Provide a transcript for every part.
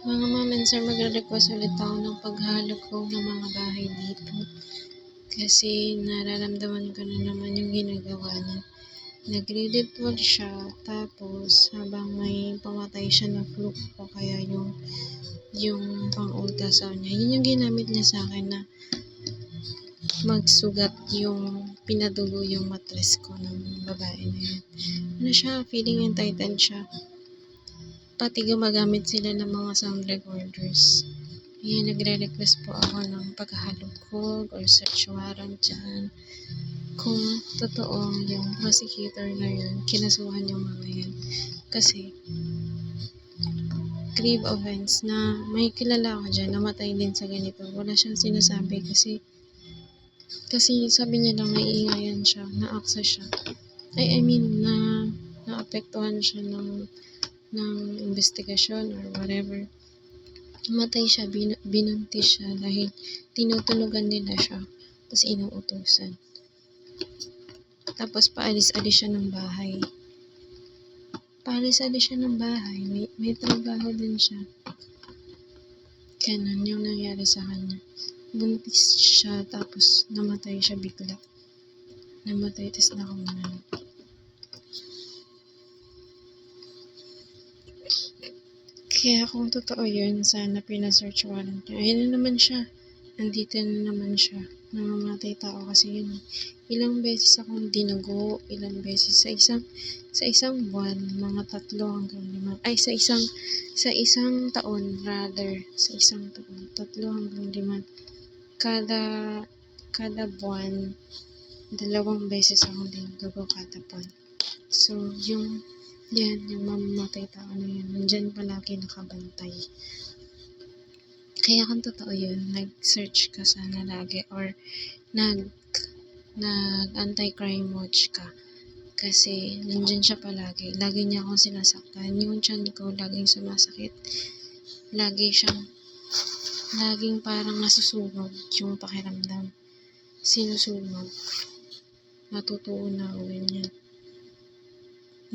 Mga ma'am and sir, magre-request ulit ako ng paghalugog ng mga bahay dito. Kasi nararamdaman ko na naman yung ginagawa niya. Nagre-ritual siya, tapos habang may pamatay siya na fluke o kaya yung pang-ultrasound niya, yun yung ginamit niya sa akin na magsugat yung pinadugo yung mattress ko ng babae na yun. Ano siya, feeling entitled siya. Pati gumagamit sila ng mga sound recorders. Ayan, nagre-request po ako ng paghahalugog or search warrant dyan. Kung totoo yung prosecutor na yun, kinasuhan yung mga yan. Kasi, grave offense na may kilala ako dyan, namatay din sa ganito. Wala siyang sinasabi kasi sabi niya lang naiingayan siya, na-aksa siya. Naapektuhan siya ng investigasyon or whatever. Namatay siya, binuntis siya dahil tinutunugan nila siya, tapos inuutusan. Tapos paalis-alis siya ng bahay. May trabaho din siya. Ganun yung nangyari sa kanya. Buntis siya, tapos namatay siya bigla. Tapos nakamunan. Kaya kung totoo yun, sana pina-search warrant niya. Ayun na naman siya. Andito na naman siya. Namamatay tao kasi yun. Ilang beses akong dinugo, ilang beses sa isang buwan, mga 3 hanggang 5. Ay, sa isang taon, 3 hanggang 5. Kada buwan, 2 beses akong dinugo kada buwan. So, yung mamamatay tao na yun, nandyan palagi nakabantay. Kaya kung totoo yun, nag-search ka sana lagi or nag-anti-crime watch ka. Kasi nandyan siya palagi. Lagi niya akong sinasaktan. Yung tiyan ko laging sumasakit. Laging parang nasusunog yung pakiramdam. Sinusunog. Natutunaw, ganyan.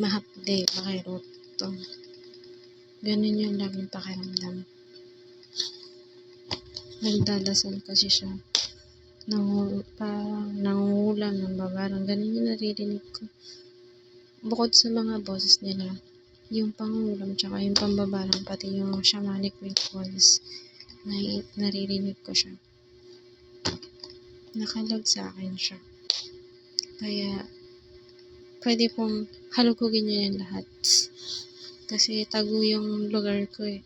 Mahapde, pakirot. Ganun yung laging pakiramdam. Nagdadasal kasi siya. Nangungulam ng babarang. Ganun yung naririnig ko. Bukod sa mga boses nila, yung pangungulam tsaka yung pambabarang, pati yung shamanic rituals, naririnig ko siya. Nakalag sa akin siya. Kaya, pwede pong halugugin niyo yan lahat. Kasi tago yung lugar ko eh.